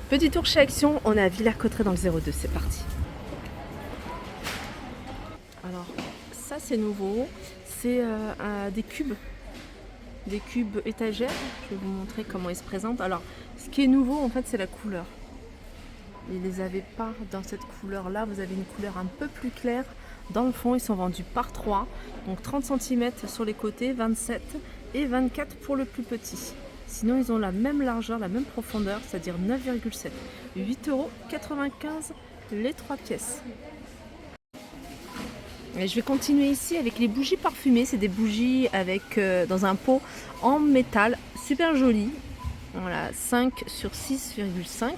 Petit tour chez Action, on est à Villers-Cotterêts dans le 02, c'est parti. Alors ça c'est nouveau, c'est des cubes étagères. Je vais vous montrer comment ils se présentent. Alors ce qui est nouveau en fait c'est la couleur. Ils ne les avaient pas dans cette couleur là, vous avez une couleur un peu plus claire. Dans le fond ils sont vendus par 3, donc 30 cm sur les côtés, 27 et 24 pour le plus petit. Sinon ils ont la même largeur, la même profondeur, c'est-à-dire 9,7. 8,95 € les 3 pièces. Et je vais continuer ici avec les bougies parfumées. C'est des bougies avec dans un pot en métal, super joli. Voilà, 5 sur 6,5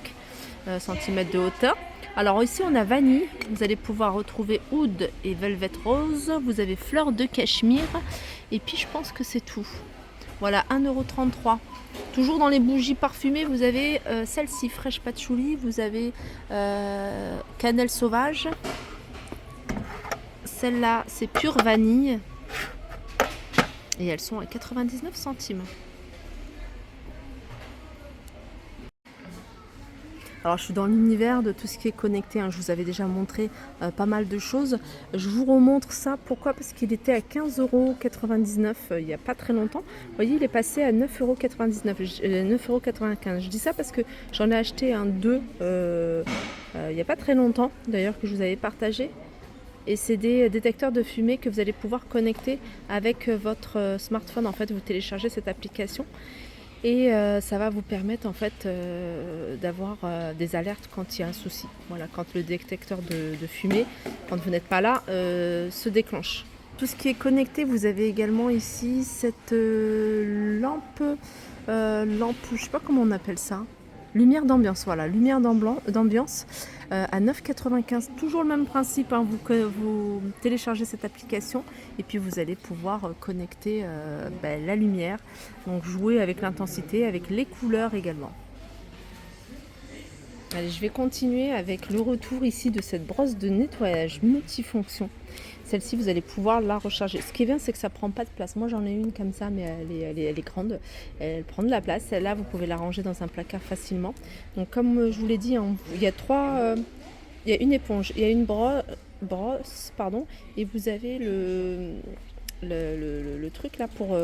cm de hauteur. Alors ici on a vanille, vous allez pouvoir retrouver oud et velvet rose, vous avez fleurs de cachemire et puis je pense que c'est tout. Voilà, 1,33 €. Toujours dans les bougies parfumées, vous avez celle-ci, fraîche patchouli, vous avez cannelle sauvage. Celle-là, c'est pure vanille. Et elles sont à 99 centimes. Alors je suis dans l'univers de tout ce qui est connecté, hein. Je vous avais déjà montré pas mal de choses. Je vous remontre ça, pourquoi? Parce qu'il était à 15,99 € il n'y a pas très longtemps. Vous voyez, il est passé à 9,99 €, 9,95 €. Je dis ça parce que j'en ai acheté un 2 il n'y a pas très longtemps, d'ailleurs, que je vous avais partagé. Et c'est des détecteurs de fumée que vous allez pouvoir connecter avec votre smartphone. En fait, vous téléchargez cette application. Et ça va vous permettre en fait d'avoir des alertes quand il y a un souci. Voilà, quand le détecteur de fumée, quand vous n'êtes pas là, se déclenche. Tout ce qui est connecté, vous avez également ici cette lampe, je sais pas comment on appelle ça. Lumière d'ambiance, voilà, lumière d'ambiance à 9,95 €. Toujours le même principe, hein, vous téléchargez cette application et puis vous allez pouvoir connecter la lumière, donc jouer avec l'intensité, avec les couleurs également. Allez, je vais continuer avec le retour ici de cette brosse de nettoyage multifonction. Celle-ci, vous allez pouvoir la recharger. Ce qui est bien, c'est que ça prend pas de place. Moi, j'en ai une comme ça, mais elle est grande. Elle prend de la place. Celle-là, vous pouvez la ranger dans un placard facilement. Donc, comme je vous l'ai dit, hein, il y a il y a une éponge, il y a une brosse, pardon, et vous avez le truc là pour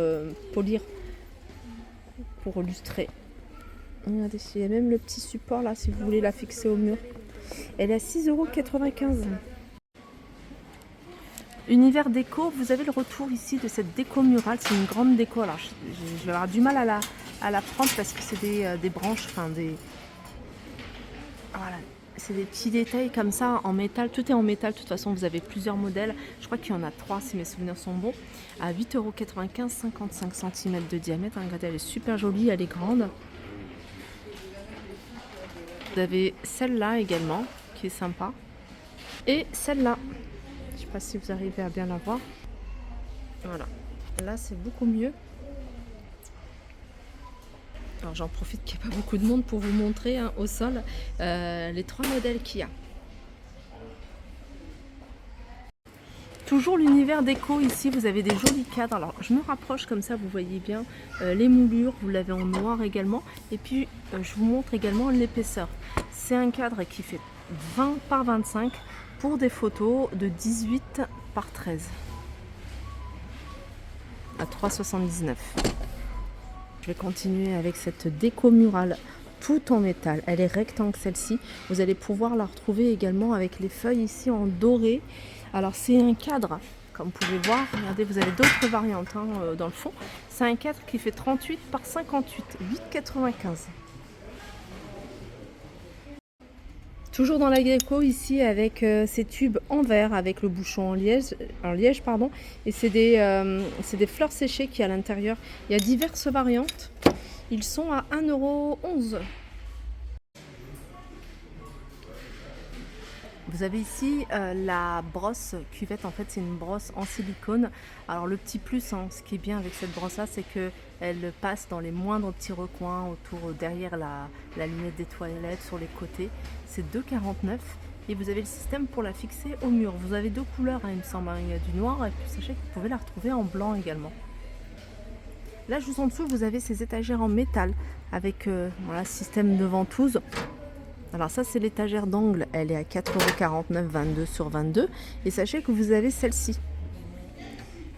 polir, pour lustrer. Regardez, il y a même le petit support là si vous voulez la fixer au mur. Elle est à 6,95 €. Univers déco, vous avez le retour ici de cette déco murale. C'est une grande déco. Alors je vais avoir du mal à la prendre parce que c'est des branches, enfin des. Voilà. C'est des petits détails comme ça en métal. Tout est en métal. De toute façon, vous avez plusieurs modèles. Je crois qu'il y en a 3 si mes souvenirs sont bons. À 8,95 €, 55 cm de diamètre. Regardez, elle est super jolie, elle est grande. Vous avez celle-là également qui est sympa. Et celle-là. Je ne sais pas si vous arrivez à bien la voir. Voilà. Là, c'est beaucoup mieux. Alors, j'en profite qu'il n'y a pas beaucoup de monde pour vous montrer hein, au sol les 3 modèles qu'il y a. Toujours l'univers déco ici, vous avez des jolis cadres. Alors je me rapproche comme ça, vous voyez bien les moulures, vous l'avez en noir également. Et puis je vous montre également l'épaisseur. C'est un cadre qui fait 20 par 25 pour des photos de 18 par 13 à 3,79 €. Je vais continuer avec cette déco murale tout en métal. Elle est rectangle celle-ci. Vous allez pouvoir la retrouver également avec les feuilles ici en doré. Alors c'est un cadre, comme vous pouvez voir. Regardez, vous avez d'autres variantes hein, dans le fond. C'est un cadre qui fait 38 par 58, 8,95 €. Toujours dans la déco ici avec ces tubes en verre avec le bouchon en liège pardon, et c'est des fleurs séchées qui à l'intérieur. Il y a diverses variantes. Ils sont à 1,11 €. Vous avez ici la brosse cuvette, en fait c'est une brosse en silicone. Alors le petit plus, hein, ce qui est bien avec cette brosse là, c'est qu'elle passe dans les moindres petits recoins, derrière la lunette des toilettes, sur les côtés. C'est 2,49 € et vous avez le système pour la fixer au mur. Vous avez 2 couleurs, hein, il me semble, il y a du noir et puis sachez que vous pouvez la retrouver en blanc également. Là juste en dessous vous avez ces étagères en métal avec voilà, système de ventouse. Alors ça c'est l'étagère d'angle, elle est à 4,49 €, 22 sur 22. Et sachez que vous avez celle-ci,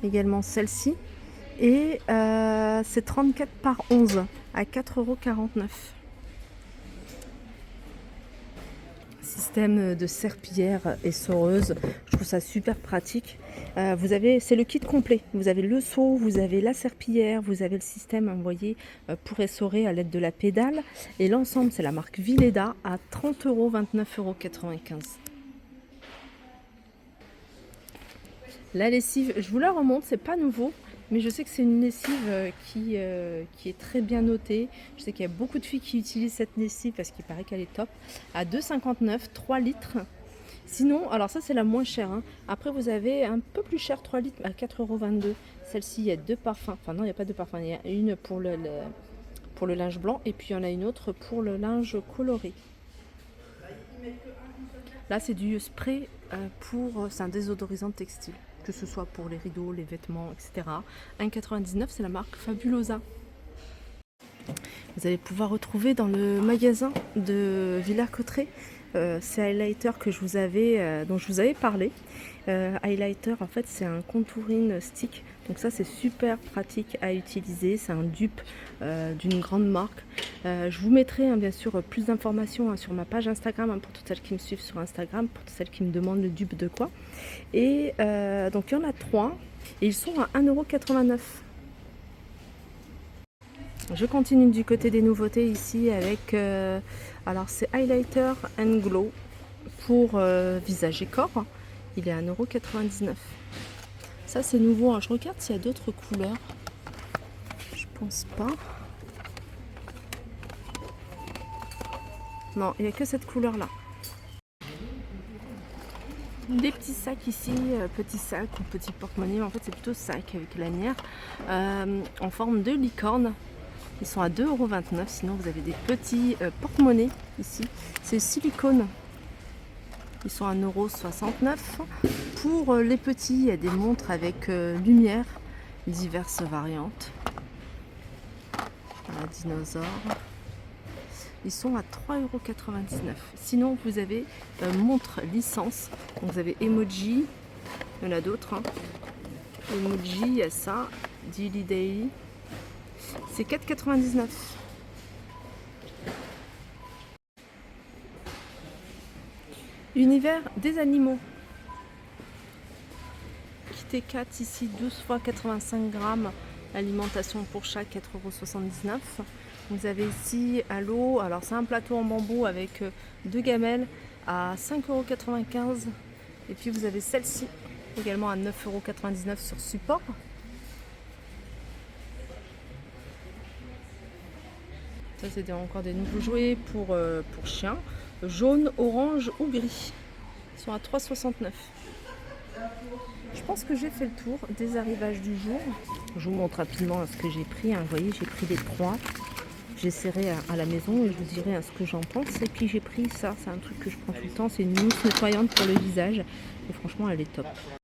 également celle-ci. Et c'est 34 par 11 à 4,49 €. Système de serpillière essoreuse, je trouve ça super pratique. C'est le kit complet. Vous avez le seau, vous avez la serpillière, vous avez le système, vous voyez, pour essorer à l'aide de la pédale. Et l'ensemble, c'est la marque Vileda à 30 €, 29,95 €. La lessive, je vous la remonte, c'est pas nouveau. Mais je sais que c'est une lessive qui est très bien notée. Je sais qu'il y a beaucoup de filles qui utilisent cette lessive parce qu'il paraît qu'elle est top. À 2,59 €, 3 litres. Sinon, alors ça c'est la moins chère, hein. Après vous avez un peu plus cher, 3 litres à 4,22 €. Celle-ci, il y a 2 parfums. Enfin non, il n'y a pas 2 parfums. Il y a une pour le linge blanc et puis il y en a une autre pour le linge coloré. Là c'est du spray c'est un désodorisant textile, que ce soit pour les rideaux, les vêtements, etc. 1,99 €, c'est la marque Fabulosa. Vous allez pouvoir retrouver dans le magasin de Villers-Cotterêts ces highlighters dont je vous avais parlé. Highlighter, en fait, c'est un contouring stick. Donc ça, c'est super pratique à utiliser. C'est un dupe d'une grande marque. Je vous mettrai bien sûr plus d'informations sur ma page Instagram pour toutes celles qui me suivent sur Instagram, pour toutes celles qui me demandent le dupe de quoi. Et donc il y en a 3 et ils sont à 1,89 €. Je continue du côté des nouveautés ici avec alors c'est Highlighter and Glow pour visage et corps. Il est à 1,99 €. Ça c'est nouveau, hein. Je regarde s'il y a d'autres couleurs. Je pense pas. Non, il n'y a que cette couleur là. Des petits sacs ici, petits sacs ou petits porte-monnaie, mais en fait c'est plutôt sac avec lanière en forme de licorne. Ils sont à 2,29 €. Sinon vous avez des petits porte-monnaie ici, c'est silicone. Ils sont à 1,69 €. Pour les petits, il y a des montres avec lumière, diverses variantes. Voilà, dinosaure. Ils sont à 3,99 €. Sinon vous avez montre licence. Donc vous avez emoji, il y en a d'autres, hein. Emoji, il y a ça, Dilly Daily. C'est 4,99 €. Univers des animaux. Kit 4 ici, 12 fois 85 grammes. Alimentation pour chat, 4,79 €. Vous avez ici à l'eau, alors c'est un plateau en bambou avec 2 gamelles à 5,95 €. Et puis vous avez celle-ci également à 9,99 € sur support. Ça c'est encore des nouveaux jouets pour chiens, jaune, orange ou gris. Ils sont à 3,69 €. Je pense que j'ai fait le tour des arrivages du jour. Je vous montre rapidement ce que j'ai pris, hein. Vous voyez, j'ai pris les 3. J'essaierai à la maison et je vous dirai ce que j'en pense. Et puis j'ai pris ça, c'est un truc que je prends tout le temps, c'est une mousse nettoyante pour le visage. Et franchement, elle est top.